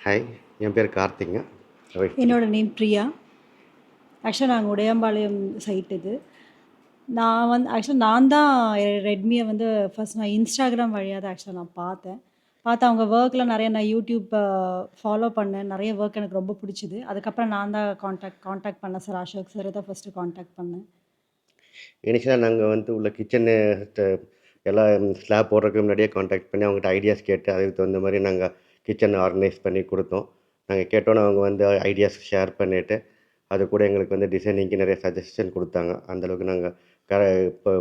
Hi, என் பேர் கார்த்திங்க. என்னோட name Priya. ஆக்சுவலா நாங்க உடையாம்பாளையம் சைட் இது. நான் தான் ரெட்மிய வந்து ஃபர்ஸ்ட் நான் Instagram வழியா தான் நான் பார்த்தேன். பார்த்து அவங்க ஒர்க்லாம் நெறைய நான் YouTube ஃபாலோ பண்ணேன். நெறைய ஒர்க் எனக்கு ரொம்ப புடிச்சது. அதுக்கப்புறம் நான் தான் கான்டாக்ட் பண்ணேன் சார் அசோக் சார தான் ஃபர்ஸ்ட்டு கான்டாக்ட் பண்ணேன். இனிஷியலா நாங்க வந்து உள்ள கிச்சனு ட எல்லாம் ஸ்லாப் போடுறதுக்கு முன்னாடியே கான்டாக்ட் பண்ணி அவங்ககிட்ட ஐடியாஸ் கேட்டு, அதுக்கு தகுந்த மாரி நாங்க கிச்சன ஆர்கனைஸ் பண்ணி குடுத்தோம். நாங்க கேட்டோனே அவங்க வந்து ஐடியாஸ் ஷேர் பண்ணிட்டு, அது கூட எங்களுக்கு வந்து டிசைனிங்க்கு நெறைய சஜஷன் குடுத்தாங்க. அந்த அளவுக்கு நாங்க இப்போ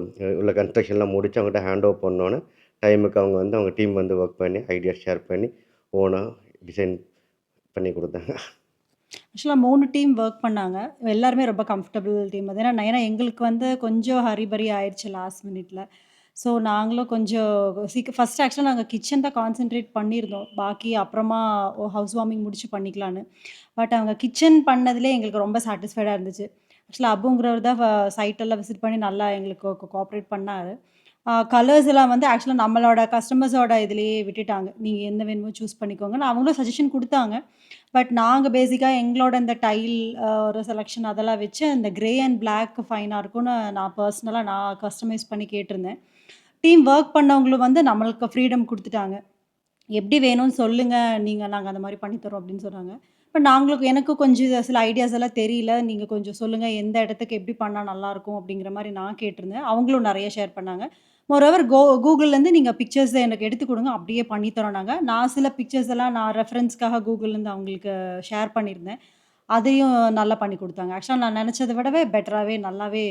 உள்ள கன்ஸ்ட்ரக்ஷன்லாம் முடிச்சு அவங்ககிட்ட ஹேண்ட் ஓவர் பண்ணோனே, டைமுக்கு அவங்க வந்து அவங்க டீம் வந்து ஒர்க் பண்ணி, ஐடியாஸ் ஷேர் பண்ணி, ஓனா டிசைன் பண்ணி குடுத்தாங்க. ஆக்சுவலா 3 டீம் ஒர்க் பண்ணாங்க. எல்லாருமே ரொம்ப கம்ஃபர்டபுள் டீம் அது. ஏன்னா எங்களுக்கு வந்து கொஞ்சம் ஹரிபரி ஆயிருச்சு லாஸ்ட் மினிட்ல. ஸோ நாங்களும் கொஞ்சம் ஃபர்ஸ்ட் ஆக்சுவலா நாங்க கிச்சன் தான் கான்சன்ட்ரேட் பண்ணியிருந்தோம். பாக்கி அப்புறமா ஹவுஸ் வார்மிங் முடிச்சு பண்ணிக்கலான்னு. பட் அவங்க கிச்சன் பண்ணதுலே எங்களுக்கு ரொம்ப சாட்டிஸ்ஃபைடா இருந்துச்சு. ஆக்சுவலா அப்புங்கிறவர் தான் சைட் எல்லாம் விசிட் பண்ணி நல்லா எங்களுக்கு கோஆப்பரேட் பண்ணாரு. கலர்ஸ் எல்லாம் வந்து ஆக்சுவலா நம்மளோட கஸ்டமர்ஸோட இதுலயே விட்டுட்டாங்க. நீங்க என்ன வேணுமோ சூஸ் பண்ணிக்கோங்கன்னு அவங்களும் சஜஷன் குடுத்தாங்க. பட் நாங்க பேசிக்கா எங்களோட இந்த டைல் ஒரு செலக்ஷன் அதெல்லாம் வச்சு அந்த கிரே அண்ட் பிளாக் ஃபைனா இருக்கும்னு நான் கஸ்டமைஸ் பண்ணி கேட்டிருந்தேன். டீம் ஒர்க் பண்ணவங்களும் வந்து நம்மளுக்கு ஃப்ரீடம் குடுத்துட்டாங்க. எப்படி வேணும்னு சொல்லுங்க. நாங்க அந்த மாரி பண்ணி தர்றோம் அப்படின்னு சொன்னாங்க. இப்ப எனக்கும் கொஞ்சம் சில ஐடியாஸ் எல்லாம் தெரியல. நீங்க கொஞ்சம் சொல்லுங்க. எந்த இடத்துக்கு எப்படி பண்ணா நல்லாருக்கும் அப்படிங்கிற மாரி நான் கேட்டிருந்தேன். அவங்களும் நெறைய ஷேர் பண்ணாங்க. மோரோவர் Googleலேருந்து நீங்க பிக்சர்ஸ் எனக்கு எடுத்து குடுங்க. அப்படியே பண்ணி தரோம் நாங்க. நான் சில பிக்சர்ஸ் எல்லாம் நான் ரெஃபரன்ஸ்க்காக Googleலேருந்து அவங்களுக்கு ஷேர் பண்ணியிருந்தேன். அதையும் நல்லா பண்ணி குடுத்தாங்க. ஆக்சுவலா நான் நெனச்சத விடவே பெட்டராவே நல்லாவே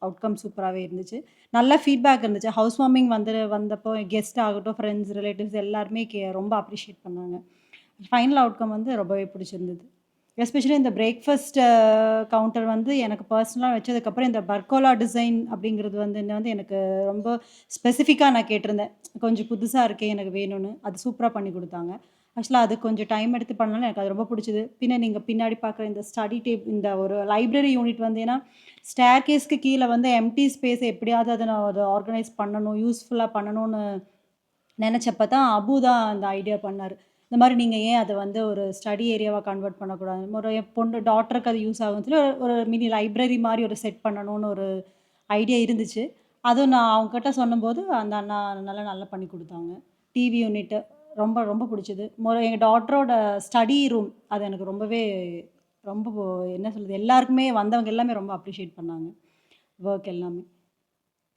அவுட்கம் சூப்பராவே இருந்துச்சு. நல்ல ஃபீட்பேக் இருந்துச்சு. ஹவுஸ் வார்மிங் வந்தப்போ கெஸ்ட் ஆகட்டும், ஃப்ரெண்ட்ஸ், ரிலேட்டிவ்ஸ் எல்லாருமே ரொம்ப அப்ரிஷியேட் பண்ணாங்க. ஃபைனல் அவுட்கம் வந்து ரொம்பவே பிடிச்சிருந்தது. எஸ்பெஷலி இந்த பிரேக்ஃபாஸ்ட் கவுண்டர் வந்து எனக்கு பர்சனலா வச்சதுக்கப்புறம் இந்த பர்கோலா டிசைன் அப்படிங்கிறது வந்து எனக்கு ரொம்ப ஸ்பெசிஃபிக்கா நான் கேட்டிருந்தேன். கொஞ்சம் புதுசா இருக்கே எனக்கு வேணும்னு. அது சூப்பரா பண்ணி குடுத்தாங்க. ஆக்சுவலா அது கொஞ்சம் டைம் எடுத்து பண்ணனால எனக்கு அது ரொம்ப புடிச்சது. நீங்க பின்னாடி பார்க்குற இந்த இந்த ஒரு லைப்ரரி யூனிட் வந்து ஏன்னா, ஸ்டேர்கேஸ்க்கு கீழ வந்து எம்ப்டி ஸ்பேஸ எப்படியாவது அத ஆர்கனைஸ் பண்ணணும், யூஸ்ஃபுல்லா பண்ணணும்னு நெனச்சப்ப தான் அபு தான் அந்த ஐடியா பண்ணாரு. இந்த மாரி நீங்க ஏன் அத வந்து ஒரு ஸ்டடி ஏரியாவா கன்வெர்ட் பண்ணக்கூடாது? என் பொண்ணு டாட்டருக்கு அது யூஸ் ஆகும்ன்னு சொல்லி ஒரு ஒரு மினி லைப்ரரி மாரி ஒரு செட் பண்ணணும்னு ஒரு ஐடியா இருந்துச்சு. அதுவும் நான் அவங்ககிட்ட சொன்னம்போது, அந்த அண்ணா நல்லா பண்ணி குடுத்தாங்க. டிவி யூனிட் ரொம்ப ரொம்ப புடிச்சது. எங்க டாட்டரோட ஸ்டடி ரூம் அது எனக்கு ரொம்ப என்ன சொல்றது? எல்லாருக்குமே வந்தவங்க எல்லாமே ரொம்ப அப்ரிஷியேட் பண்ணாங்க. வொர்க் எல்லாமே.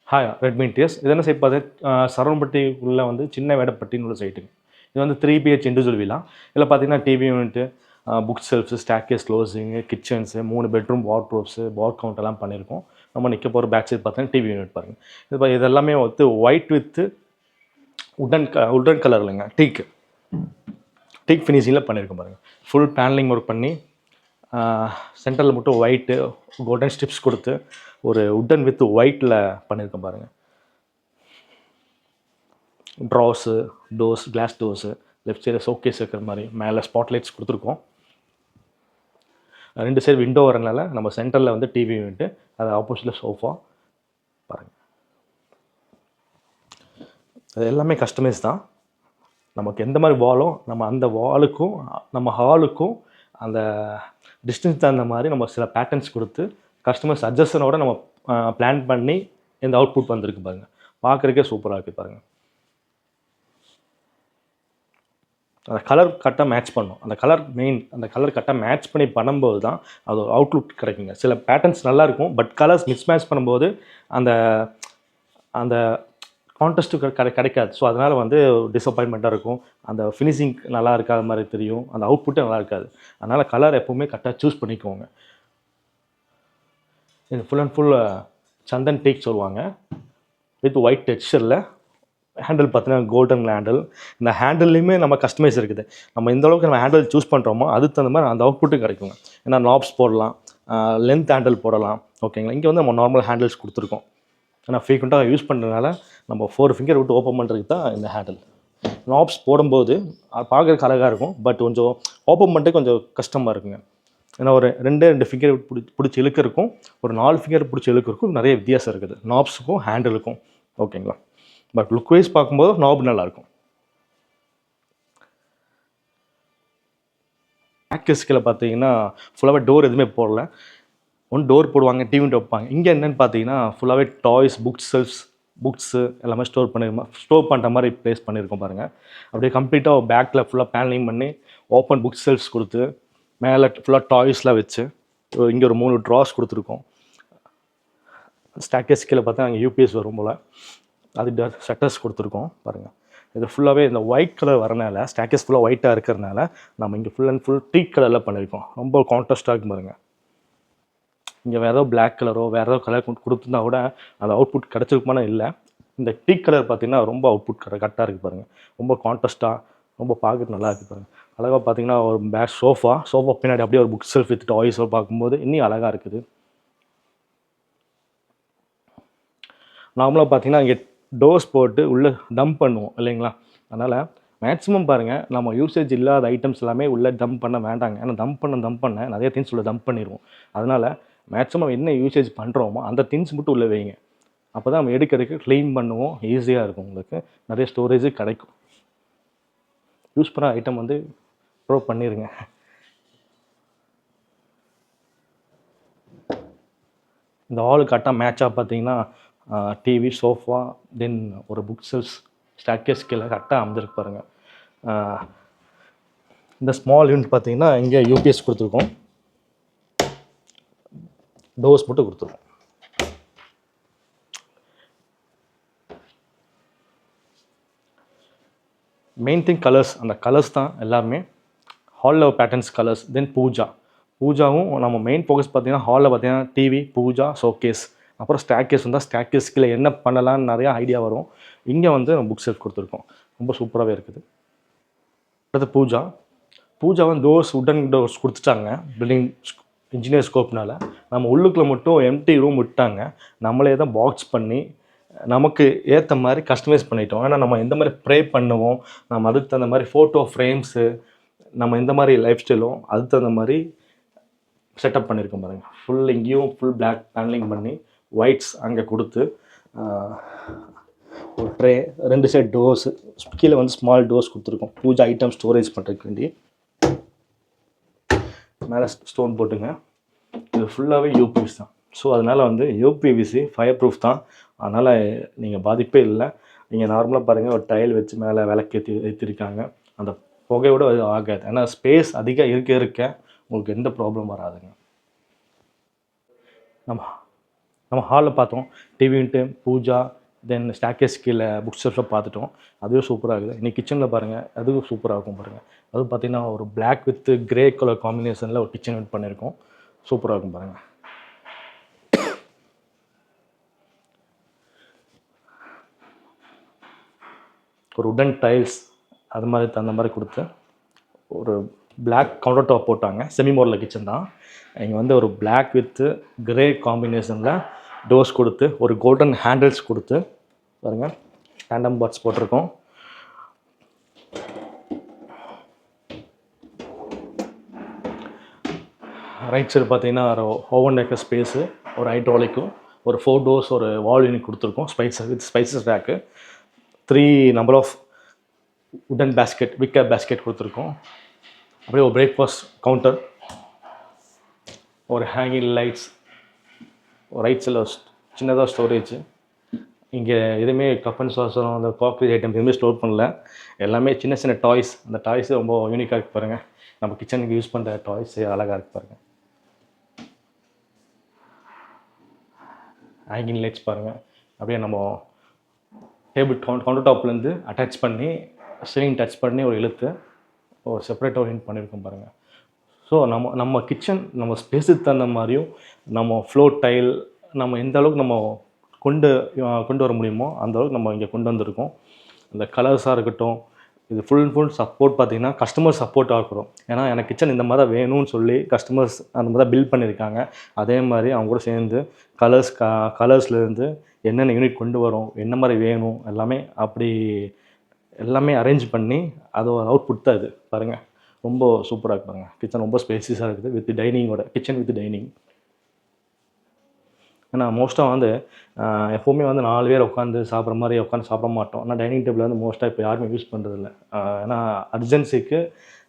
ஹாய் ரெட்மி டிஎஸ் இது என்ன சைட் பார்த்து சரவணப்பட்டிக்குள்ளே வந்து சின்ன வேடப்பட்டின்னு உள்ள சைட்டுங்க. இது வந்து 3 பிஹெச் இண்டிவிஜுவல் வில்லா. இதில் பார்த்தீங்கன்னா TV unit, book shelves, staircase closing, kitchens, 3 bedroom wardrobes, bar counter எல்லாம் பண்ணியிருக்கோம். நம்ம நிற்க போகிற பேக் சைட் பார்த்தீங்கன்னா டிவி யூனிட் பாருங்கள். இது எல்லாமே வந்து ஒயிட் வித்து உடன் கலர் இல்லைங்க, டீக் ஃபினிஷிங்கில் பண்ணியிருக்கோம் பாருங்கள். ஃபுல் பேனலிங் ஒர்க் பண்ணி சென்டரில் மட்டும் ஒயிட்டு கோல்டன் ஸ்ட்ரிப்ஸ் கொடுத்து ஒரு உட்டன் வித் ஒயிட்டில் பண்ணியிருக்கோம் பாருங்கள். ட்ராஸு, டோர்ஸ், கிளாஸ் டோர்ஸு, லெஃப்ட் சைடில் ஷோகேஸ் இருக்கிற மாதிரி மேலே ஸ்பாட்லைட்ஸ் கொடுத்துருக்கோம். 2 சைடு விண்டோ வரனால நம்ம சென்டரில் வந்து டிவி யூனிட்டு, அது ஆப்போசிட்டில் சோஃபா பாருங்கள். அது எல்லாமே கஸ்டமைஸ் தான். நமக்கு எந்த மாதிரி வாலோ நம்ம அந்த வாலுக்கும் நம்ம ஹாலுக்கும் அந்த டிஸ்டன்ஸ் தகுந்த மாதிரி நம்ம சில பேட்டர்ன்ஸ் கொடுத்து கஸ்டமர் சஜஷனோட நம்ம பிளான் பண்ணி இந்த அவுட்புட் வந்திருக்கு பாருங்கள். பார்க்குறக்கே சூப்பராக இருக்குது பாருங்கள். அந்த கலர் கரெக்டாக மேட்ச் பண்ணும். அந்த கலர் கரெக்டாக மேட்ச் பண்ணி பண்ணும்போது தான் அது ஒரு அவுட்லுக் கிடைக்குங்க. சில பேட்டர்ன்ஸ் நல்லாயிருக்கும், பட் கலர்ஸ் மிஸ்மேட்ச் பண்ணும்போது அந்த அந்த கான்ட்ராஸ்ட்டு கிடைக்காது. ஸோ அதனால் வந்து டிசப்பாயின்மெண்ட்டாக இருக்கும். அந்த ஃபினிஷிங் நல்லா இருக்காத மாதிரி தெரியும். அந்த அவுட்புட்டே நல்லா இருக்காது. அதனால் கலர் எப்போவுமே கரெக்டாக சூஸ் பண்ணிக்கோங்க. இது ஃபுல் அண்ட் ஃபுல் சந்தன் டீக் சொல்லுவாங்க. வித் ஒயிட் டெக்ஸ்சரில் ஹேண்டில் பார்த்தீங்கன்னா கோல்டன் ஹேண்டில். இந்த ஹேண்டில்லையுமே நம்ம கஸ்டமைஸ் இருக்குது. நம்ம எந்த அளவுக்கு நம்ம ஹேண்டில் சூஸ் பண்ணுறோமோ அதுக்கு தகுந்த மாதிரி அந்த அவுட்புட்டும் கிடைக்குங்க. ஏன்னா நாப்ஸ் போடலாம், லென்த் ஹேண்டில் போடலாம். ஓகேங்களா. இங்கே வந்து நம்ம நார்மல் ஹேண்டில்ஸ் கொடுத்துருக்கோம். ஏன்னா ஃப்ரீக்வெண்ட்டாக யூஸ் பண்ணுறதுனால நம்ம 4 ஃபிங்கர் விட்டு ஓப்பன் பண்ணுறதுக்கு தான் இந்த ஹேண்டில். நாப்ஸ் போடும்போது பார்க்குறதுக்கு அழகாக இருக்கும், பட் கொஞ்சம் ஓப்பன் பண்ணுறது கொஞ்சம் கஷ்டமாக இருக்குங்க. ஏன்னா ஒரு 2 ஃபிங்கர் பிடிச்சி இழுக்க இருக்கும், ஒரு 4 ஃபிங்கர் பிடிச்சி இழுக்க இருக்கும். நிறைய வித்தியாசம் இருக்குது நாப்ஸுக்கும் ஹேண்டிலுக்கும். ஓகேங்களா. பட் லுக் வைஸ் பார்க்கும்போது நாப் நல்லாயிருக்கும். பேக்கஸ்கில் பார்த்தீங்கன்னா ஃபுல்லாகவே டோர் எதுவுமே போடல. ஒன் டோர் போடுவாங்க, டிவி வைப்பாங்க. இங்கே என்னென்னு பார்த்தீங்கன்னா ஃபுல்லாகவே டாய்ஸ், புக்ஸு எல்லாமே ஸ்டோர் பண்ணுற மாதிரி ப்ளேஸ் பண்ணியிருக்கோம் பாருங்கள். அப்படியே கம்ப்ளீட்டாக பேக்கில் ஃபுல்லாக பேனலிங் பண்ணி ஓப்பன் புக் செல்ஃப்ஸ் கொடுத்து மேலே ஃபுல்லாக டாய்ஸ்லாம் வச்சு இங்கே ஒரு 3 ட்ராஸ் கொடுத்துருக்கோம். ஸ்டாக்கேஸ் கீழே பார்த்தா அங்கே யூபிஎஸ் வரும் போல், அது ஷட்டர்ஸ் கொடுத்துருக்கோம் பாருங்கள். இது ஃபுல்லாகவே இந்த ஒயிட் கலர் வரனால, ஸ்டாக்கேஸ் ஃபுல்லாக ஒயிட்டாக இருக்கிறனால நம்ம இங்கே ஃபுல் அண்ட் ஃபுல் டீ கலரில் பண்ணியிருக்கோம். ரொம்ப கான்ட்ராஸ்டாக இருக்கும் பாருங்கள். இங்கே வேறு ஏதோ பிளாக் கலரோ வேறு ஏதோ கலர் கொடுத்துருந்தா கூட அந்த அவுட்புட் கிடச்சிருக்குமானா இல்லை. இந்த டீ கலர் பார்த்தீங்கன்னா ரொம்ப அவுட்புட் கரெக்டாக இருக்குது பாருங்கள். ரொம்ப கான்ட்ராஸ்ட்டாக, ரொம்ப பார்க்குறது நல்லா இருக்குது பாருங்கள். அழகாக பார்த்தீங்கன்னா ஒரு பேக் சோஃபா பின்னாடி அப்படியே ஒரு புக் செல்ஃப் வித் டாய்ஸோ பார்க்கும்போது இன்னும் அழகாக இருக்குது. நார்மலாக பார்த்தீங்கன்னா இங்கே டோர்ஸ் போட்டு உள்ளே டம்ப் பண்ணுவோம் இல்லைங்களா? அதனால் மேக்ஸிமம் பாருங்கள், நம்ம யூசேஜ் இல்லாத ஐட்டம்ஸ் எல்லாமே உள்ளே டம்ப் பண்ண வேண்டாங்க. ஏன்னா டம்ப் பண்ண நிறைய திங்ஸ் உள்ளே டம்ப் பண்ணிடுவோம். அதனால் மேக்ஸிமம் என்ன யூசேஜ் பண்ணுறோமோ அந்த திங்ஸ் மட்டும் உள்ளே வைங்க. அப்போ தான் நம்ம எடுக்க க்ளீன் பண்ணுவோம், ஈஸியாக இருக்கும், உங்களுக்கு நிறைய ஸ்டோரேஜு கிடைக்கும். யூஸ் பண்ணுற ஐட்டம் வந்து ப்ரோ பண்ணிடுங்க. இந்த ஹாலு கரெக்டாக மேட்சாக பார்த்தீங்கன்னா டிவி, சோஃபா, தென் ஒரு புக் செல்ஸ், ஸ்டாக்கேஸ் கீழே கரெக்டாக அமைஞ்சிருக்கு பாருங்கள். இந்த ஸ்மால் யூனிட் பார்த்தீங்கன்னா இங்கே யூபிஎஸ் கொடுத்துருக்கோம், டோர்ஸ் மட்டும் கொடுத்துருக்கோம். மெயின் திங் கலர்ஸ், அந்த கலர்ஸ் தான் எல்லாருமே. ஹாலில் பேட்டர்ன்ஸ் கலர்ஸ், தென் பூஜாவும் நம்ம மெயின் ஃபோக்கஸ் பார்த்தீங்கன்னா ஹாலில் பார்த்தீங்கன்னா டிவி, பூஜா, ஷோகேஸ், அப்புறம் ஸ்டாக்கேஸ் வந்தால் ஸ்டாக்கேஸ்கில் என்ன பண்ணலான்னு நிறையா ஐடியா வரும். இங்கே வந்து புக் செல்ஃப் கொடுத்துருக்கோம், ரொம்ப சூப்பராகவே இருக்குது. அடுத்து பூஜா வந்து டோர்ஸ், உடன் டோர்ஸ் கொடுத்துட்டாங்க பில்டிங் இன்ஜினியர் ஸ்கோப்னால். நம்ம உள்ளுக்குள்ளே மட்டும் எம்டி ரூம் விட்டாங்க, நம்மளே தான் பாக்ஸ் பண்ணி நமக்கு ஏற்ற மாதிரி கஸ்டமைஸ் பண்ணிட்டோம். ஏன்னா நம்ம எந்த மாதிரி ப்ரே பண்ணுவோம், நம்ம அதுக்கு தகுந்த மாதிரி ஃபோட்டோ ஃப்ரேம்ஸு, நம்ம இந்த மாதிரி லைஃப் ஸ்டைலும் அதுக்கு தகுந்த மாதிரி செட்டப் பண்ணியிருக்கோம் பாருங்கள். ஃபுல் இங்கேயும் ஃபுல் பிளாக் பேனலிங் பண்ணி ஒயிட்ஸ் அங்கே கொடுத்து ஒரு ட்ரே, 2 சைட் டோர்ஸு, கீழே வந்து ஸ்மால் டோர்ஸ் கொடுத்துருக்கோம் பூஜா ஐட்டம் ஸ்டோரேஜ் பண்ணுறதுக்கு வேண்டி. மேலே ஸ்டோன் போட்டுங்க. இது ஃபுல்லாகவே யூபிவிசி தான். ஸோ அதனால் வந்து யூபிவிசி ஃபயர் ப்ரூஃப் தான். அதனால் நீங்கள் பாதிப்பே இல்லை. நீங்கள் நார்மலாக பாருங்கள், ஒரு டைல் வச்சு மேலே விளக்கு ஏற்றிருக்காங்க, அந்த புகையோடு அது ஆகாது. ஏன்னா ஸ்பேஸ் அதிகம் இருக்க உங்களுக்கு எந்த ப்ராப்ளம் வராதுங்க. நம்ம ஹாலில் பார்த்தோம், டிவி யூனிட்டு, பூஜா, தென் ஸ்டாக்கேஸ் கீழே புக் ஷெல்ஃபை பார்த்துட்டோம், அதுவும் சூப்பராக இருக்குது. இன்றைக்கி கிச்சனில் பாருங்கள், அதுவும் சூப்பராக இருக்கும் பாருங்கள். அதுவும் பார்த்திங்கன்னா ஒரு பிளாக் வித் கிரே கலர் காம்பினேஷனில் ஒரு கிச்சன் யூனிட் பண்ணியிருக்கோம், சூப்பராக இருக்கும் பாருங்கள். ஒரு உடன் டைல்ஸ் அது மாதிரி தகுந்த மாதிரி கொடுத்து ஒரு பிளாக் கவுண்டர் டாப் போட்டாங்க. செமி மாடலர் கிச்சன் தான். இங்கே வந்து ஒரு பிளாக் வித்து கிரே காம்பினேஷனில் டோர்ஸ் கொடுத்து ஒரு கோல்டன் ஹேண்டில்ஸ் கொடுத்து பாருங்கள், டேண்டம் பாட்ஸ் போட்டிருக்கோம். ரைட் சைடு பார்த்தீங்கன்னா ஒரு ஓவன் மேக்கர் ஸ்பேஸு, ஒரு ஹைட்ராலிக்கும், ஒரு 4 டோர்ஸ், ஒரு வால் யூனிட் கொடுத்துருக்கோம், ஸ்பைசஸ் ரேக்கு, 3 நம்பர் ஆஃப் உடன் பேஸ்கெட், விக்கர் பேஸ்கெட் கொடுத்துருக்கோம். அப்படியே ஒரு பிரேக்ஃபாஸ்ட் கவுண்டர், ஒரு ஹேங்கிங் லைட்ஸ், ஒரு ரைட் சைடில் சின்னதாக ஸ்டோரேஜ். இங்கே எதுவுமே கப் அண்ட் சாசரம், அந்த காஃபி ஐட்டம் எதுவுமே ஸ்டோர் பண்ணல, எல்லாமே சின்ன சின்ன டாய்ஸ். அந்த டாய்ஸு ரொம்ப யூனிக்காக இருக்குது பாருங்கள். நம்ம கிச்சனுக்கு யூஸ் பண்ணுற டாய்ஸு அழகாக இருக்குது பாருங்கள். ஹேங்கிங் லைட்ஸ் பாருங்கள். அப்படியே நம்ம டேபிள் கவுண்டர் டாப்லேருந்து அட்டாச் பண்ணி சீலிங் டச் பண்ணி ஒரு இழுத்து ஒரு செப்பரேட் ஓரியன்ட் பண்ணியிருக்கோம் பாருங்கள். ஸோ நம்ம கிச்சன் நம்ம ஸ்பேஸுக்கு தகுந்த மாதிரியும், நம்ம ஃப்ளோர் டைல் நம்ம எந்த அளவுக்கு நம்ம கொண்டு வர முடியுமோ அந்த அளவுக்கு நம்ம இங்கே கொண்டு வந்திருக்கோம். இந்த கலர்ஸாக இருக்கட்டும், இது ஃபுல் அண்ட் ஃபுல் சப்போர்ட் பார்த்திங்கன்னா கஸ்டமர் சப்போர்ட்டாக இருக்கிறோம். ஏன்னா எனக்கு கிச்சன் இந்த மாதிரி தான் வேணும்னு சொல்லி கஸ்டமர்ஸ் அந்த மாதிரி தான் பில்ட் பண்ணியிருக்காங்க. அதே மாதிரி அவங்க கூட சேர்ந்து கலர்ஸ்லேருந்து என்னென்ன யூனிட் கொண்டு வரோம், என்ன மாதிரி வேணும் எல்லாமே அப்படி எல்லாமே அரேஞ்ச் பண்ணி அது ஒரு அவுட்புட் தான் இது பாருங்கள். ரொம்ப சூப்பராக இருக்குது பாருங்கள். கிச்சன் ரொம்ப ஸ்பேசியஸாக இருக்குது, வித் டைனிங்கோட, கிச்சன் வித் டைனிங். ஏன்னா மோஸ்ட்டாக வந்து எப்போவுமே வந்து 4 பேர் உட்காந்து சாப்பிட்ற மாதிரி உட்காந்து சாப்பிட மாட்டோம். ஆனால் டைனிங் டேபிள் வந்து மோஸ்ட்டாக இப்போ யாருமே யூஸ் பண்ணுறதில்ல. ஏன்னா அர்ஜென்சிக்கு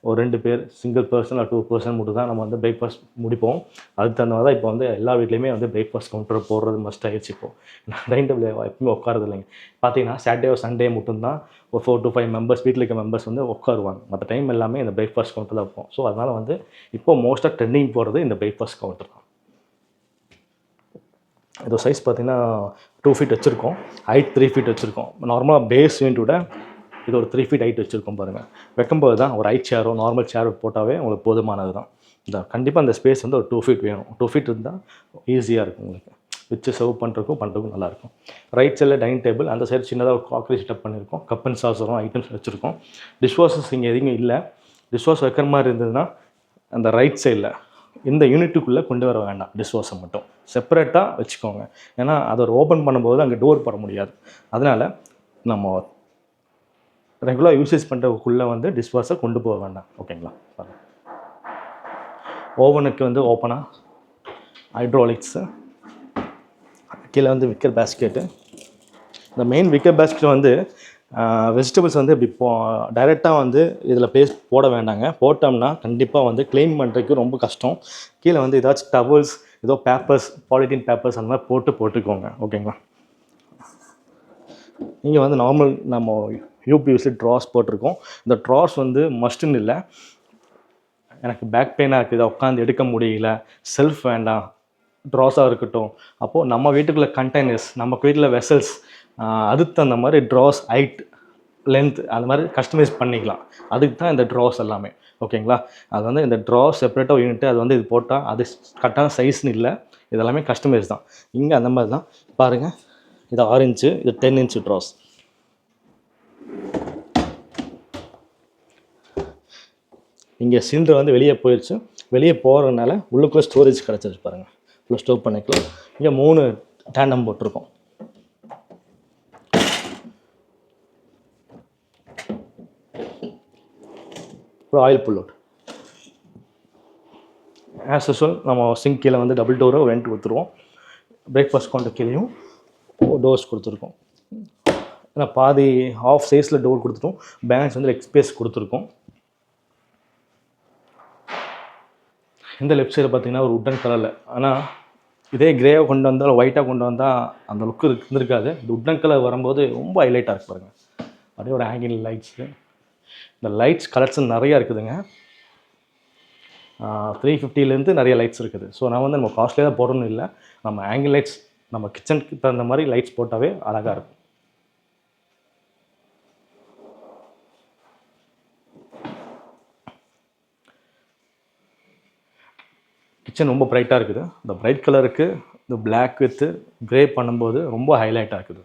ஒரு 2 பேர் சிங்கிள் பர்சன் ஆர் 2 பர்சன் மட்டும் தான் நம்ம வந்து பிரேக்ஃபாஸ்ட் முடிப்போம். அதுக்கு தகுந்த மாதிரி தான் இப்போ வந்து எல்லா வீட்லேயுமே வந்து பிரேக்ஃபாஸ்ட் கவுண்டர் போடுறது மஸ்ட் ஆகிடுச்சு இப்போது. டைனிங் டேபிள் எப்பவுமே உட்காரது இல்லைங்க. பார்த்தீங்கன்னா சாட்டர்டே சண்டே மட்டும்தான் ஒரு 4 to 5 மெம்பர்ஸ் வீட்டில் இருக்க மெம்பர்ஸ் வந்து உட்காருவாங்க. மற்ற டைம் எல்லாமே இந்த பிரேக்ஃபாஸ்ட் கவுண்டர் தான் வைப்போம். ஸோ அதனால் வந்து இப்போ மோஸ்ட்டாக ட்ரெண்டிங் போடுறது இந்த பிரேக்ஃபாஸ்ட் கவுண்டர் தான். இதோ சைஸ் பார்த்தீங்கன்னா 2 ஃபீட் வச்சுருக்கோம். ஹைட் 3 ஃபீட் வச்சுருக்கோம். நார்மலாக பேஸ் யூனிட்டோட இது ஒரு 3 ஃபீட் ஹைட் வச்சுருக்கோம் பாருங்கள். வைக்கும்போது தான் ஒரு ஹைட் சேரோ நார்மல் சேரோ போட்டாவே உங்களுக்கு போதுமானது தான். இந்த கண்டிப்பாக அந்த ஸ்பேஸ் வந்து ஒரு 2 ஃபீட் வேணும். 2 ஃபீட் இருந்தால் ஈஸியாக இருக்கும் உங்களுக்கு. வச்சு சர்வ் பண்ணுறதுக்கும் நல்லாயிருக்கும். ரைட் சைடில் டைனிங் டேபிள், அந்த சைடு சின்னதாக ஒரு காக்ரி செட்டப் பண்ணியிருக்கோம். கப் அண்ட் சாஸரும் ஐட்டம்ஸ் வச்சுருக்கோம். டிஷ்வாஷர்ஸ் இங்கே எதுவுமே இல்லை. டிஷ்வாஷ் வைக்கிற மாதிரி இருந்ததுன்னா அந்த ரைட் சைடில் இந்த யூனிட்டுக்குள்ளே கொண்டு வர வேண்டாம். டிஷ்வாஷர் மட்டும் செப்பரேட்டாக வச்சுக்கோங்க. ஏன்னா அதை ஒரு ஓப்பன் பண்ணும்போது அங்கே டோர் போட முடியாது. அதனால் நம்ம ரெகுலர் யூசேஜ் பண்ணுறதுக்குள்ளே வந்து டிஷ்வாஷர் கொண்டு போக வேண்டாம். ஓகேங்களா? ஓவனுக்கு வந்து ஓப்பனாக ஹைட்ராலிக்ஸு, கீழே வந்து விக்கர் பேஸ்கெட்டு. இந்த மெயின் விக்கர் பேஸ்கெட் வந்து வெஜிடபிள்ஸ் வந்து இப்படி டைரெக்டாக வந்து இதில் பேஸ்ட் போட வேண்டாங்க. போட்டோம்னா கண்டிப்பாக வந்து க்ளீன் பண்ணுறதுக்கு ரொம்ப கஷ்டம். கீழே வந்து ஏதாச்சும் டவல்ஸ், ஏதோ பேப்பர்ஸ், பாலித்தீன் பேப்பர்ஸ் அந்த மாதிரி போட்டுக்கோங்க. ஓகேங்களா? இங்கே வந்து நார்மல் நம்ம யூபிஎஸ்சி ட்ராஸ் போட்டிருக்கோம். இந்த ட்ராஸ் வந்து மஸ்ட்டுன்னு இல்லை. எனக்கு பேக் பெயினாக இருக்குது, உட்காந்து எடுக்க முடியல, செல்ஃப் வேண்டாம், ட்ராஸாக இருக்கட்டும். அப்போது நம்ம வீட்டுக்குள்ளே கண்டெய்னர்ஸ், நம்ம வீட்டில் வெசல்ஸ், அதுக்கு தகுந்த மாதிரி ட்ராஸ் ஹைட் லென்த் அது மாதிரி கஸ்டமைஸ் பண்ணிக்கலாம். அதுக்கு தான் இந்த ட்ராஸ் எல்லாமே. ஓகேங்களா? அது வந்து இந்த ட்ராஸ் செப்பரேட்டாக யூனிட்டு அது வந்து இது போட்டால் அது கரெக்டான சைஸ்னு இல்லை. இதெல்லாமே கஸ்டமைஸ் தான். இங்கே அந்த மாதிரி தான் பாருங்கள். இது 6 இன்ச்சு, இது 10 இன்ச்சு ட்ராஸ். இங்கே சிலிண்டர் வந்து வெளியே போயிடுச்சு. வெளியே போகிறதுனால உள்ளுக்குள்ளே ஸ்டோரேஜ் கிடச்சிருச்சு பாருங்கள். உள்ள ஸ்டோர் பண்ணிக்கலாம். இங்கே 3 டேண்டம் போட்டிருக்கோம். அப்புறம் oil pull out. As usual நம்ம சிங்க் கீழே வந்து டபுள் டோரை வெண்ட் கொடுத்துருவோம். பிரேக்ஃபாஸ்ட் கவுண்டர் கீழேயும் டோர்ஸ் கொடுத்துருக்கோம். ஏன்னா பாதி ஆஃப் சைஸில் டோர் கொடுத்துட்டோம். பேலன்ஸ் வந்து லெக் ஸ்பேஸ் கொடுத்துருக்கோம். இந்த லெஃப்ட் சைடில் பார்த்தீங்கன்னா ஒரு உட்டன் கலரில், ஆனால் இதே கிரேவை கொண்டு வந்தால் ஒயிட்டாக கொண்டு வந்தால் அந்த லுக்கு இருந்திருக்காது. இந்த உட்டன் கலர் வரும்போது ரொம்ப ஹைலைட்டாக இருக்கு பாருங்கள். அப்படியே ஒரு ஹேங்கிங் லைட்ஸு. இந்த லைட்ஸ் கலெக்ஷன் நிறையா இருக்குதுங்க. 350லேருந்து நிறைய லைட்ஸ் இருக்குது. ஸோ நான் வந்து நம்ம காஸ்ட்லியாக தான் போடணும் இல்லை. நம்ம ஹேங்கிங் லைட்ஸ் நம்ம கிச்சனுக்கு தகுந்த மாதிரி லைட்ஸ் போட்டாவே அழகாக இருக்கும். கிச்சன் ரொம்ப பிரைட்டாக இருக்குது. இந்த பிரைட் கலருக்கு இந்த பிளாக் வித்து க்ரே பண்ணும்போது ரொம்ப ஹைலைட்டாக இருக்குது.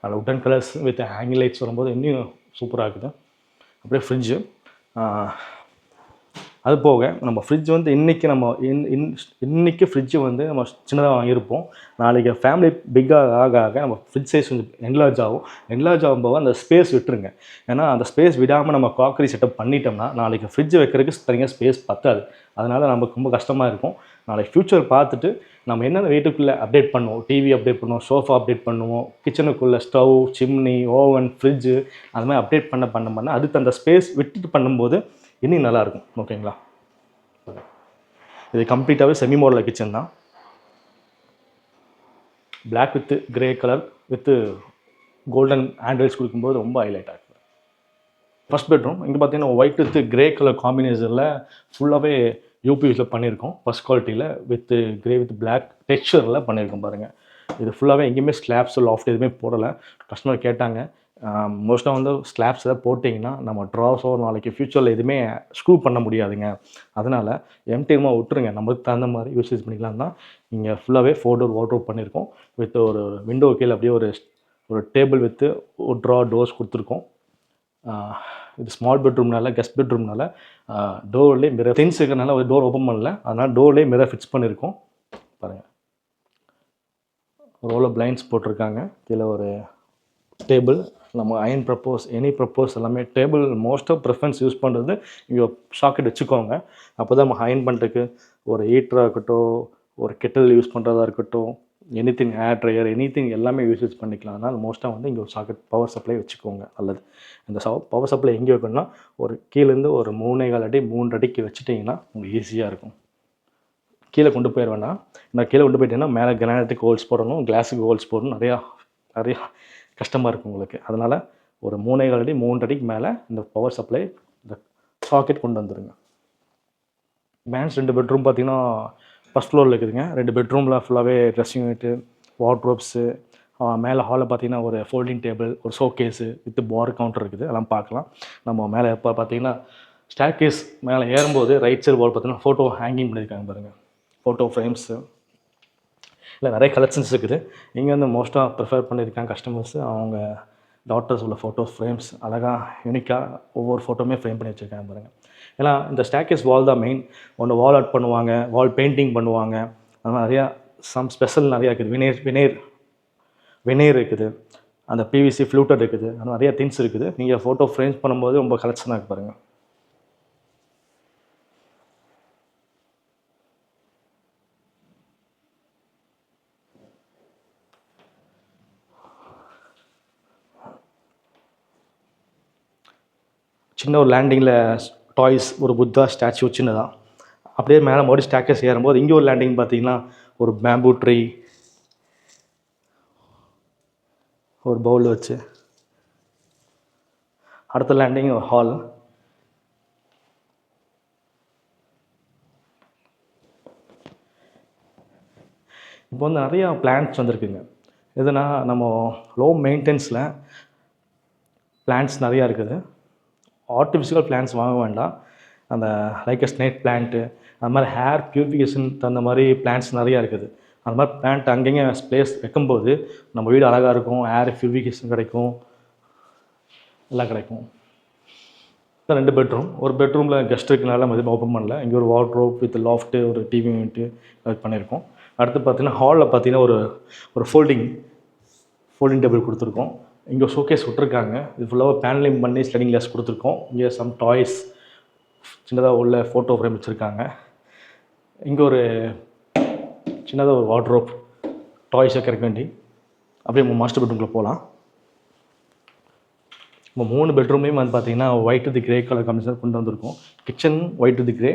அதில் wooden colours with hanging lights வரும்போது இன்னும் சூப்பராக இருக்குது. அப்படியே ஃப்ரிட்ஜு. அது போக நம்ம ஃப்ரிட்ஜ் வந்து இன்றைக்கி நம்ம இன்றைக்கி ஃப்ரிட்ஜு வந்து நம்ம சின்னதாக வாங்கியிருப்போம். நாளைக்கு ஃபேமிலி பிக்காக ஆக நம்ம ஃப்ரிட்ஜ் சைஸ் கொஞ்சம் என்லார்ஜ் ஆகும். என்லார்ஜ் ஆகும்போது அந்த ஸ்பேஸ் விட்டுருங்க. ஏன்னா அந்த ஸ்பேஸ் விடாமல் நம்ம காக்ரி செட்டப் பண்ணிட்டோம்னா நாளைக்கு ஃப்ரிட்ஜ் வைக்கிறதுக்கு தனியாக ஸ்பேஸ் பத்தாது. அதனால் நமக்கு ரொம்ப கஷ்டமாக இருக்கும். நாளைக்கு ஃப்யூச்சர் பார்த்துட்டு நம்ம என்னென்ன வீட்டுக்குள்ளே அப்டேட் பண்ணுவோம், டிவி அப்டேட் பண்ணுவோம், சோஃபா அப்டேட் பண்ணுவோம், கிச்சனுக்குள்ளே ஸ்டவ், சிம்னி, ஓவன், ஃப்ரிட்ஜு அது மாதிரி அப்டேட் பண்ண அதுக்கு அந்த ஸ்பேஸ் விட்டுட்டு பண்ணும்போது இன்னும் நல்லாயிருக்கும். ஓகேங்களா? இது கம்ப்ளீட்டாகவே செமி மாடலர் கிச்சன் தான். Black with grey colour with golden handles கொடுக்கும்போது ரொம்ப ஹைலைட்டாக இருக்குது. ஃபஸ்ட் பெட்ரூம் இங்கே பார்த்தீங்கன்னா ஒயிட் வித்து கிரே கலர் காம்பினேஷனில் ஃபுல்லாகவே யூபிஎஸில் பண்ணியிருக்கோம். ஃபஸ்ட் குவாலிட்டியில் வித்து கிரே வித் பிளாக் டெக்ஸ்சரில் பண்ணியிருக்கோம் பாருங்கள். இது ஃபுல்லாகவே எங்கேயுமே ஸ்லாப்ஸ் லாஃப்ட் எதுவுமே போடலை. கஸ்டமர் கேட்டாங்க. மோஸ்ட்டாக வந்து ஸ்லாப்ஸ் எதாவது போட்டிங்கன்னா நம்ம ட்ராஸோ நாளைக்கு ஃப்யூச்சரில் எதுவுமே ஸ்க்ரூ பண்ண முடியாதுங்க. அதனால் எம்டிஎம்மாக விட்டுருங்க. நமக்கு தகுந்த மாதிரி யூசேஜ் பண்ணிக்கலாம் தான் இங்கே ஃபுல்லாகவே 4 டோர் வார்ட்ரோப் பண்ணியிருக்கோம். வித் ஒரு விண்டோ கீழே அப்படியே ஒரு டேபிள் வித்து ஒரு டோர்ஸ் கொடுத்துருக்கோம். இது ஸ்மால் பெட்ரூம்னால கெஸ்ட் பெட்ரூம்னால டோர்லேயே மிரர் திங்ஸ் இருக்கிறனால ஒரு டோர் ஓப்பன் பண்ணல. அதனால் டோர்லேயே மிரர் ஃபிக்ஸ் பண்ணியிருக்கோம் பாருங்கள். ரோல பிளைண்ட்ஸ் போட்டிருக்காங்க. கீழே ஒரு டேபிள், நம்ம அயன் எனி ப்ரப்போஸ் எல்லாமே டேபிள் மோஸ்ட்டாக ப்ரிஃபரன்ஸ் யூஸ் பண்ணுறது இங்கே சாக்கெட் வச்சுக்கோங்க. அப்போ தான் நம்ம அயன் பண்ணுறதுக்கு ஒரு ஹீட்டராக இருக்கட்டும், ஒரு கெட்டில் யூஸ் பண்ணுறதா இருக்கட்டும், எனிதிங் ஏர் ட்ரையர் எனிதிங் எல்லாமே யூசேஜ் பண்ணிக்கலாம். அதனால் மோஸ்ட்டாக வந்து இங்கே ஒரு சாக்கெட் பவர் சப்ளை வச்சுக்கோங்க நல்லது. இந்த பவர் சப்ளை எங்கே வைக்கணும்னா ஒரு கீழேருந்து ஒரு 3.25 அடி 3 அடிக்கு வச்சுட்டிங்கன்னா உங்களுக்கு ஈஸியாக இருக்கும். கீழே கொண்டு போயிட வேண்டாம். நான் கீழே கொண்டு போயிட்டேன்னா மேலே கிரானைட்டுக்கு ஹோல்ஸ் போடணும், கிளாஸுக்கு ஹோல்ஸ் போடணும், நிறையா கஷ்டமாக இருக்கும் உங்களுக்கு. அதனால் ஒரு 3.25 அடி 3 அடிக்கு மேலே இந்த பவர் சப்ளை இந்த சாக்கெட் கொண்டு வந்துடுங்க. மேன்ஸ் 2 பெட்ரூம் பார்த்தீங்கன்னா ஃபஸ்ட் ஃப்ளோரில் இருக்குதுங்க. 2 பெட்ரூமில் ஃபுல்லாகவே ட்ரெஸ்ஸிங் யூனிட்டு, வார்ட்ரோப்ஸு, மேலே ஹாலில் பார்த்தீங்கன்னா ஒரு ஃபோல்டிங் டேபிள், ஒரு ஷோகேஸு வித் பார் கவுண்டர் இருக்குது. அதெல்லாம் பார்க்கலாம். நம்ம மேலே இப்போ பார்த்தீங்கன்னா ஸ்டேர் கேஸ் மேலே ஏறும்போது ரைட் சைடு வால் பார்த்தீங்கன்னா ஃபோட்டோ ஹேங்கிங் பண்ணியிருக்காங்க பாருங்கள். ஃபோட்டோ ஃப்ரேம்ஸு இல்லை நிறைய கலெக்ஷன்ஸ் இருக்குது. இங்கே வந்து மோஸ்ட்டாக ப்ரிஃபர் பண்ணியிருக்காங்க கஸ்டமர்ஸு. அவங்க டாட்டர்ஸ் உள்ள ஃபோட்டோ ஃப்ரேம்ஸ் அழகாக யூனிக்காக ஒவ்வொரு ஃபோட்டோவுமே ஃப்ரேம் பண்ணி வச்சுருக்காங்க பாருங்கள். ஏன்னா இந்த ஸ்டேர்கேஸ் வால் தான் மெயின். ஒன்று வால் ஆர்ட் பண்ணுவாங்க, வால் பெயிண்டிங் பண்ணுவாங்க. அது மாதிரி நிறையா ஸ்பெஷல் நிறையா இருக்குது. வினேர் இருக்குது, அந்த பிவிசி ஃப்ளூட்டட் இருக்குது, அது நிறையா திங்ஸ் இருக்குது. நீங்கள் ஃபோட்டோ ஃப்ரேம்ஸ் பண்ணும்போது ரொம்ப கலெக்ஷனாக இருக்கு பாருங்கள். சின்ன ஒரு லேண்டிங்கில் டாய்ஸ், ஒரு புத்தா ஸ்டாச்சு சின்னதாக அப்படியே மேலே மறுபடியும் ஸ்டேர்கேஸ் ஏறும்போது இங்கே ஒரு லேண்டிங் பார்த்தீங்கன்னா ஒரு பேம்பூ ட்ரீ, ஒரு பவுல் வச்சு, அடுத்த லேண்டிங் ஒரு ஹால். இப்போ வந்து நிறையா பிளான்ட்ஸ் வந்துருக்குங்க. எதுனா நம்ம லோ மெயின்டெனன்ஸில் பிளான்ட்ஸ் நிறையா இருக்குது. ஆர்டிஃபிஷியல் பிளான்ட்ஸ் வாங்க வேண்டாம். அந்த லைக் ஸ்னேக் பிளான்ட்டு, அது மாதிரி ஹேர் பியூரிஃபிகேஷன் தகுந்த மாதிரி பிளான்ட்ஸ் நிறையா இருக்குது. அந்த மாதிரி பிளான்ட் அங்கங்கே பிளேஸ் வைக்கும்போது நம்ம வீடு அழகாக இருக்கும், ஏர் பியூரிஃபிகேஷன் கிடைக்கும், எல்லாம் கிடைக்கும். 2 பெட்ரூம், ஒரு பெட்ரூமில் கெஸ்ட் இருக்கனால நம்ம எதுவும் ஓப்பன் பண்ணல. இங்கே ஒரு வார்ட்ரோப் வித் லாஃப்ட்டு, ஒரு டிவி யூனிட்டு அது பண்ணியிருக்கோம். அடுத்து பார்த்தீங்கன்னா ஹாலில் பார்த்தீங்கன்னா ஒரு ஃபோல்டிங் டேபிள் கொடுத்துருக்கோம். இங்கே ஷோகேஸ் விட்டுருக்காங்க. இது ஃபுல்லாக பேனலிங் பண்ணி ஸ்லைடிங் கிளாஸ் கொடுத்துருக்கோம். இங்கே சம் டாய்ஸ் சின்னதாக உள்ள ஃபோட்டோ ஃப்ரேம் வச்சுருக்காங்க. இங்கே ஒரு சின்னதாக ஒரு வார்ட்ரோப் டாய்ஸ் வைக்கிறக்கு வேண்டி. அப்படியே மாஸ்டர் பெட்ரூம்குள்ளே போகலாம். இப்போ 3 பெட்ரூம்லேயும் வந்து பார்த்தீங்கன்னா white with grey colour combination கொண்டு வந்திருக்கும். Kitchen white with grey,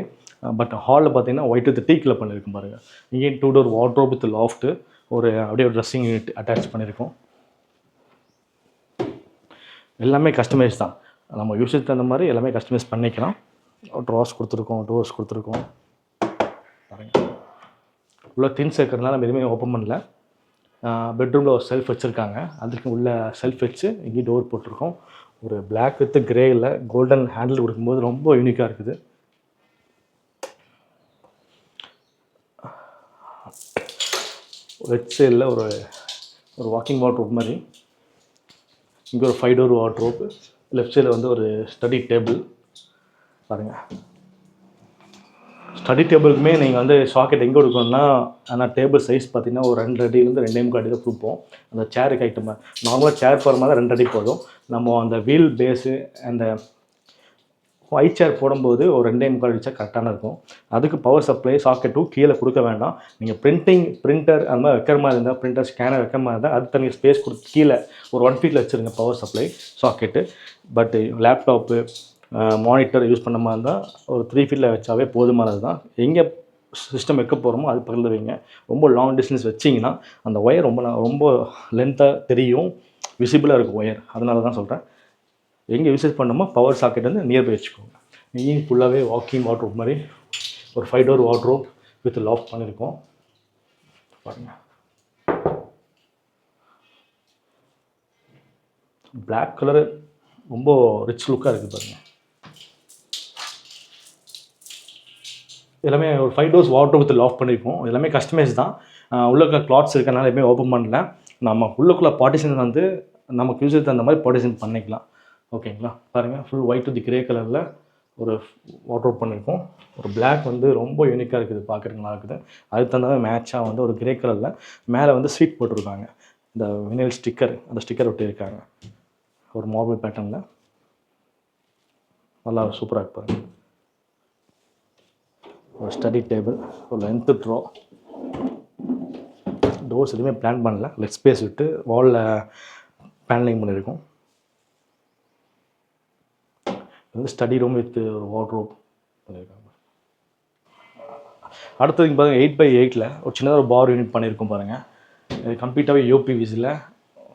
but ஹாலில் பார்த்தீங்கன்னா ஒயிட் வித் டீ கலர் பண்ணியிருக்கும் பாருங்கள். இங்கே 2 டோர் வார்ட்ரோப் வித் லாஃப்ட்டு, அப்படியே ஒரு ட்ரெஸ்ஸிங் யூனிட் அட்டாச் பண்ணியிருக்கோம். எல்லாமே கஸ்டமைஸ் தான். நம்ம யூஸுக்கு தகுந்த மாதிரி எல்லாமே கஸ்டமைஸ் பண்ணிக்கலாம். ட்ராஸ் கொடுத்துருக்கோம், டோர்ஸ் கொடுத்துருக்கோம் பாருங்கள். உள்ள திங்ஸ் இருக்கிறதுனால நம்ம எதுவுமே ஓப்பன் பண்ணல. பெட்ரூமில் ஒரு செல்ஃப் வச்சுருக்காங்க. அதுக்கு உள்ள செல்ஃப் வச்சு இங்கே டோர் போட்டிருக்கோம். ஒரு பிளாக் வித் கிரேயில் கோல்டன் ஹேண்டில் கொடுக்கும்போது ரொம்ப யூனிக்காக இருக்குது. லெஃப்ட் சைடில் ஒரு வாக்கிங் வார்ட்ரோப் மாதிரி, இங்கே ஒரு 5 டோர் வார்ட்ரோப், லெஃப்ட் சைடில் வந்து ஒரு ஸ்டடி டேபிள் பாருங்கள். ஸ்டடி டேபிளுக்குமே நீங்கள் வந்து சாக்கெட் எங்கே கொடுக்கணும்னா, ஆனால் டேபிள் சைஸ் பார்த்தீங்கன்னா ஒரு 2 அடியிலேருந்து 2.25 அடி தான் கொடுப்போம். அந்த சேருக்கு ஐட்டமாக நார்மலாக சேர் போகிற மாதிரி 2 அடி போதும். நம்ம அந்த வீல் பேஸு அந்த ஹை சேர் போடும்போது ஒரு 2.25 அடிச்சா கரெக்டான இருக்கும். அதுக்கு பவர் சப்ளை சாக்கெட்டும் கீழே கொடுக்க வேண்டாம். நீங்கள் பிரிண்டர் அந்த மாதிரி வைக்கிற மாதிரி இருந்தால், பிரிண்டர் ஸ்கேனர் வைக்கிற மாதிரி இருந்தால் அது தனியாக ஸ்பேஸ் கொடுத்து கீழே ஒரு 1 ஃபீட்டில் வச்சுருங்க பவர் சப்ளை சாக்கெட்டு. பட்டு லேப்டாப்பு, மானிட்டர் யூஸ் பண்ண மாதிரி இருந்தால் ஒரு 3 ஃபீட்டில் வச்சாவே போதுமானது தான். எங்கே சிஸ்டம் வைக்க போகிறோமோ அது பக்கத்தில் வைங்க. ரொம்ப லாங் டிஸ்டன்ஸ் வச்சிங்கன்னா அந்த ஒயர் ரொம்ப லென்த்தாக தெரியும், விசிபிளாக இருக்கும் ஒயர். அதனால தான் சொல்கிறேன். எங்கே யூசேஜ் பண்ணணுமோ பவர் சாக்கெட் வந்து நியர்பை வச்சுக்கோங்க. இங்கேயும் ஃபுல்லாகவே வாக்கிங் வார்ட்ரோப் மாதிரி ஒரு 5 டோர் வார்ட்ரோப் வித் லாக் பண்ணியிருக்கோம் பாருங்கள். பிளாக் கலரு ரொம்ப ரிச் லுக்காக இருக்குது பாருங்கள். எல்லாமே ஒரு 5 டோர்ஸ் வார்ட்ரோப் வித் லாக் பண்ணியிருக்கோம். எல்லாமே கஸ்டமைஸ் தான். உள்ள கிளாத்ஸ் இருக்கனால எதுவுமே ஓப்பன் பண்ணல. நம்ம உள்ளுக்குள்ளே பார்ட்டிஷன் வந்து நமக்கு யூஸுக்கு தகுந்த மாதிரி பார்ட்டிஷன் பண்ணிக்கலாம். ஓகேங்களா? பாருங்கள், ஃபுல் ஒயிட் வித் கிரே கலரில் ஒரு வார்ட்ரோப் பண்ணியிருக்கோம். ஒரு பிளாக் வந்து ரொம்ப யூனிக்காக இருக்குது, பார்க்குறதுக்கு நல்லா இருக்குது. அதுக்கு தகுந்த மாதிரி மேட்சாக வந்து ஒரு கிரே கலரில் மேலே வந்து சீட் போட்டிருக்காங்க. இந்த வினைல் ஸ்டிக்கர், அந்த ஸ்டிக்கர் ஒட்டியிருக்காங்க ஒரு மார்பிள் பேட்டர்னில். நல்லா சூப்பராக இருப்பாங்க. ஒரு ஸ்டடி டேபிள், ஒரு லென்த்து ட்ரா, டோர்ஸ் எதுவுமே பிளான் பண்ணல, லெக் ஸ்பேஸ் விட்டு வாலில் பேனலிங் பண்ணியிருக்கோம். இது வந்து ஸ்டடி ரூம் வித் வார்ட்ரோப் பண்ணியிருக்காங்க. அடுத்தது இங்கே பாருங்கள் 8x8 ஒரு சின்னதாக ஒரு பார் யூனிட் பண்ணியிருக்கோம் பாருங்கள். இது கம்ப்ளீட்டாகவே யூபிவிசியில்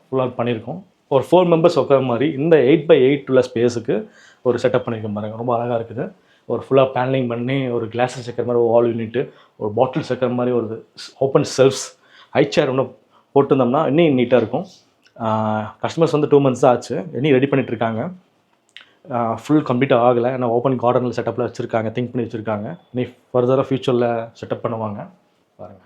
ஃபுல்லாக பண்ணியிருக்கோம். ஒரு 4 மெம்பர்ஸ் உட்கார மாதிரி இந்த 8x8 உள்ள ஸ்பேஸுக்கு ஒரு செட்டப் பண்ணியிருக்கோம் பாருங்கள். ரொம்ப அழகாக இருக்குது. ஒரு ஃபுல்லாக பேனலிங் பண்ணி ஒரு கிளாஸஸ் வைக்கிற மாதிரி ஒரு வால் யூனிட்டு, ஒரு பாட்டில்ஸ் வைக்கிற மாதிரி ஒரு ஓப்பன் செல்ஃப்ஸ், ஹை சேர் ஒன்று போட்டிருந்தோம்னா இன்னும் நீட்டாக இருக்கும். கஸ்டமர்ஸ் வந்து 2 months தான் ஆச்சு, இன்னும் ரெடி பண்ணிகிட்ருக்காங்க. ஃபுல் கம்ப்ளீட்டாக ஆகலை, ஏன்னா ஓப்பன் கார்டனில் செட்டப்பில் வச்சுருக்காங்க, திங்க் பண்ணி வச்சுருக்காங்க. இனி ஃபர்தராக ஃப்யூச்சரில் செட்டப் பண்ணுவாங்க பாருங்கள்.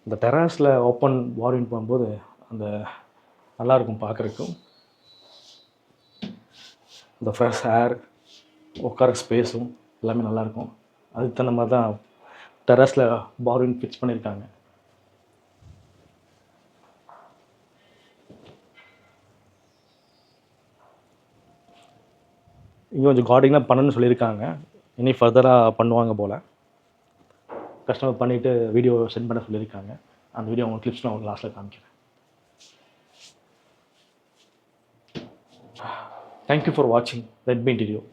இந்த டெராஸில் ஓப்பன் வார்வின் போகும்போது அந்த நல்லாயிருக்கும் பார்க்குறக்கும். இந்த ஃப்ரெஷ் ஏர், உட்கார ஸ்பேஸும் எல்லாமே நல்லாயிருக்கும். அதுக்கு தகுந்த மாதிரி தான் டெராஸில் வார்வின் ஃபிக்ஸ் பண்ணியிருக்காங்க. இங்கே கொஞ்சம் கார்டிங்லாம் பண்ணணும்னு சொல்லியிருக்காங்க, இனி ஃபர்தராக பண்ணுவாங்க போல். கஸ்டமர் பண்ணிவிட்டு வீடியோ சென்ட் பண்ண சொல்லியிருக்காங்க. அந்த வீடியோ உங்களுக்கு கிளிப்ஸ் நான் உங்களுக்கு லாஸ்ட்டில் காமிக்கிறேன். தேங்க்யூ ஃபார் வாட்சிங் ரெட்மி இன்டீரியர்.